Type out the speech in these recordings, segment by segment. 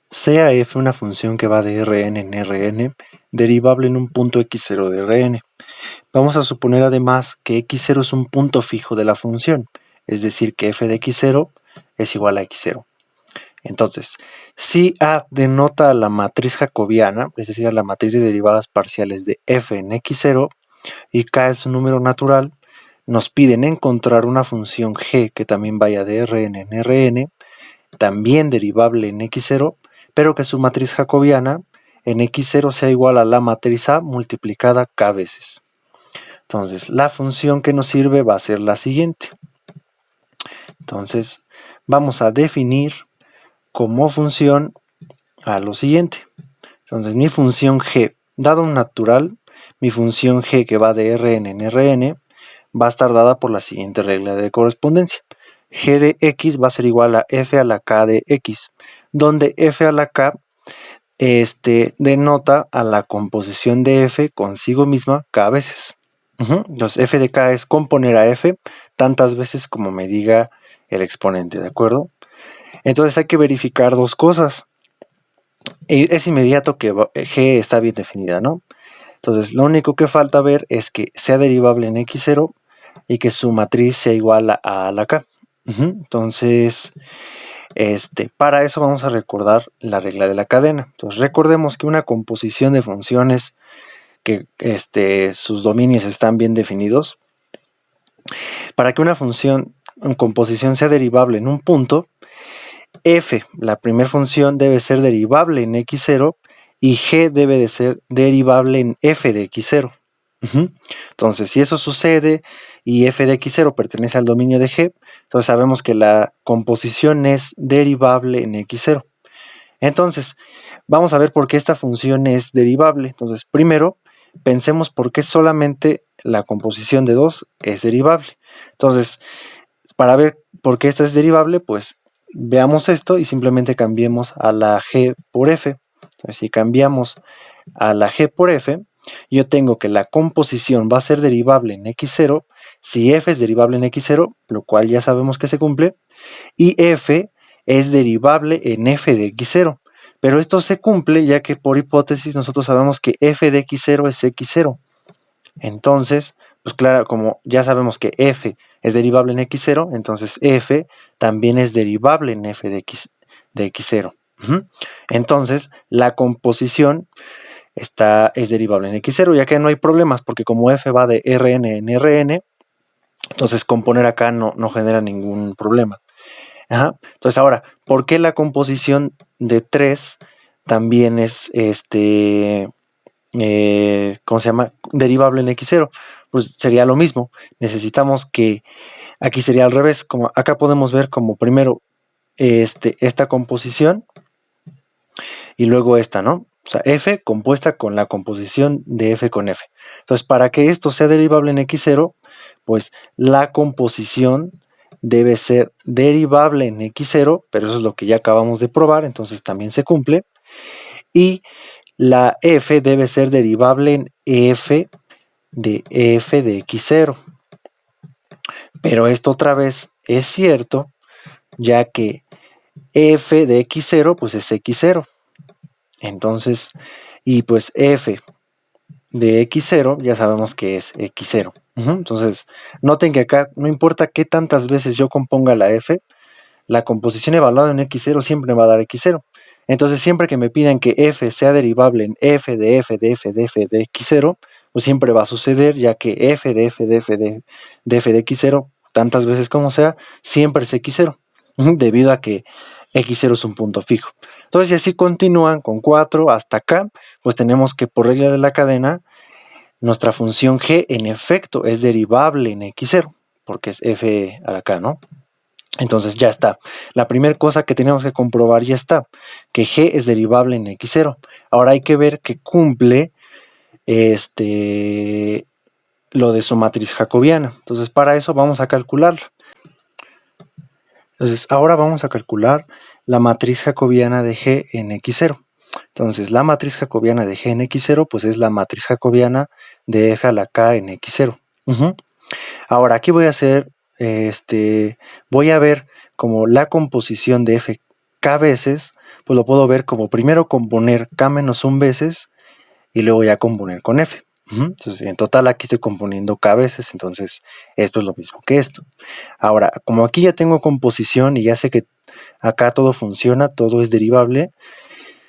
Sea f una función que va de Rn en Rn, derivable en un punto x0 de Rn. Vamos a suponer además que x0 es un punto fijo de la función, es decir que f de x0 es igual a x0. Entonces, si A denota la matriz jacobiana, es decir, a la matriz de derivadas parciales de f en x0, y K es un número natural, nos piden encontrar una función g que también vaya de Rn en Rn, también derivable en x0, pero que su matriz jacobiana en x0 sea igual a la matriz A multiplicada k veces. Entonces, la función que nos sirve va a ser la siguiente. Entonces, vamos a definir como función a lo siguiente. Entonces, mi función g, dado un natural, mi función g que va de Rn en Rn, va a estar dada por la siguiente regla de correspondencia. G de x va a ser igual a f a la k de x, donde f a la k denota a la composición de f consigo misma k veces. Entonces f de k es componer a f tantas veces como me diga el exponente, ¿de acuerdo? Entonces hay que verificar dos cosas. Es inmediato que g está bien definida, ¿no? Entonces lo único que falta ver es que sea derivable en x0 y que su matriz sea igual a la k. Entonces, para eso vamos a recordar la regla de la cadena. Entonces recordemos que una composición de funciones que sus dominios están bien definidos, para que una función en composición sea derivable en un punto, f, la primera función, debe ser derivable en x0 y g debe de ser derivable en f de x0. Entonces, si eso sucede y f de x0 pertenece al dominio de g, entonces sabemos que la composición es derivable en x0. Entonces, vamos a ver por qué esta función es derivable. Entonces, primero, pensemos por qué solamente la composición de 2 es derivable. Entonces, para ver por qué esta es derivable, pues veamos esto y simplemente cambiemos a la g por f. Entonces, si cambiamos a la g por f, yo tengo que la composición va a ser derivable en x0 si f es derivable en x0, lo cual ya sabemos que se cumple, y f es derivable en f de x0. Pero esto se cumple ya que por hipótesis nosotros sabemos que f de x0 es x0. Entonces, pues claro, como ya sabemos que f es derivable en x0, entonces f también es derivable en f de x0. Entonces, la composición es derivable en x0, ya que no hay problemas, porque como f va de Rn en Rn, entonces componer acá no genera ningún problema. Entonces ahora, ¿por qué la composición de 3 también es ¿cómo se llama? Derivable en x0? Pues sería lo mismo. Necesitamos que aquí sería al revés. Como acá podemos ver como primero esta composición y luego esta, ¿no? O sea, f compuesta con la composición de f con f. Entonces, para que esto sea derivable en x0, pues la composición debe ser derivable en x0, pero eso es lo que ya acabamos de probar, entonces también se cumple. Y la f debe ser derivable en f de x0. Pero esto otra vez es cierto, ya que f de x0 pues es x0. Entonces, y pues f de x0 ya sabemos que es x0. Entonces, noten que acá no importa qué tantas veces yo componga la f, la composición evaluada en x0 siempre me va a dar x0. Entonces, siempre que me pidan que f sea derivable en f de f de f de f de x0, pues siempre va a suceder, ya que f de f de f de f de x0, tantas veces como sea, siempre es x0, debido a que x0 es un punto fijo. Entonces, si así continúan con 4 hasta acá, pues tenemos que por regla de la cadena, nuestra función g en efecto es derivable en x0, porque es f a la k, ¿no? Entonces ya está. La primera cosa que tenemos que comprobar ya está, que g es derivable en x0. Ahora hay que ver que cumple lo de su matriz jacobiana. Entonces para eso vamos a calcularla. Entonces ahora vamos a calcular la matriz jacobiana de g en x0. Entonces la matriz jacobiana de g en x0 pues es la matriz jacobiana de f a la k en x0. Ahora aquí voy a hacer, voy a ver como la composición de f k veces pues lo puedo ver como primero componer k-1 veces y luego ya componer con f. Entonces, en total aquí estoy componiendo k veces, entonces esto es lo mismo que esto. Ahora, como aquí ya tengo composición y ya sé que acá todo funciona, todo es derivable,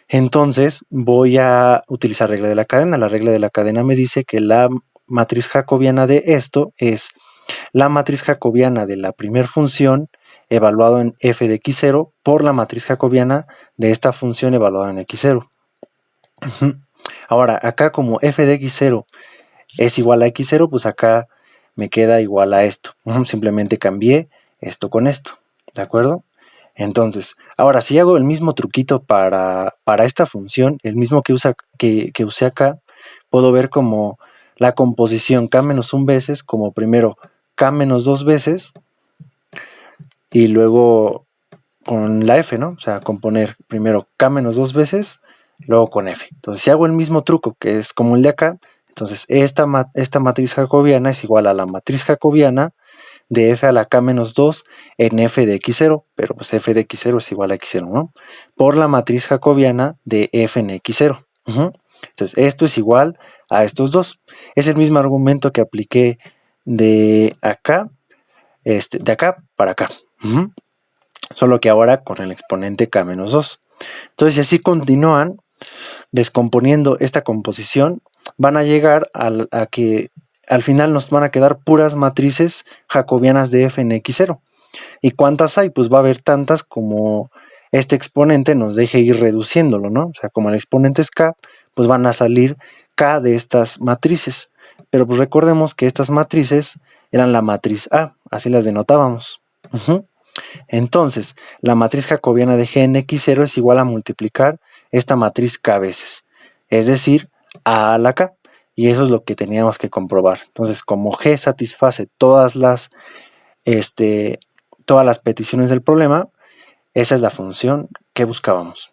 entonces voy a utilizar regla de la cadena. La regla de la cadena me dice que la matriz jacobiana de esto es la matriz jacobiana de la primera función evaluado en f de x0 por la matriz jacobiana de esta función evaluada en x0. Ahora, acá como f de x0 es igual a x0, pues acá me queda igual a esto. Simplemente cambié esto con esto, ¿de acuerdo? Entonces, ahora si hago el mismo truquito para esta función, el mismo que usé acá, puedo ver como la composición k-1 veces, como primero k-2 veces, y luego con la f, ¿no? O sea, componer primero k-2 veces, luego con f. Entonces, si hago el mismo truco que es como el de acá, entonces esta matriz jacobiana es igual a la matriz jacobiana de f a la k-2 en f de x0, pero pues f de x0 es igual a x0, ¿no? Por la matriz jacobiana de f en x0. Entonces, esto es igual a estos dos. Es el mismo argumento que apliqué de acá, de acá para acá. Solo que ahora con el exponente k-2. Entonces, si así continúan descomponiendo esta composición, van a llegar a que al final nos van a quedar puras matrices jacobianas de f en x0. ¿Y cuántas hay? Pues va a haber tantas como este exponente nos deje ir reduciéndolo, ¿no? O sea, como el exponente es k, pues van a salir k de estas matrices. Pero pues recordemos que estas matrices eran la matriz A, así las denotábamos. Entonces, la matriz jacobiana de g en x0 es igual a multiplicar esta matriz k veces, es decir, a la k. Y eso es lo que teníamos que comprobar. Entonces, como g satisface todas las peticiones del problema, esa es la función que buscábamos.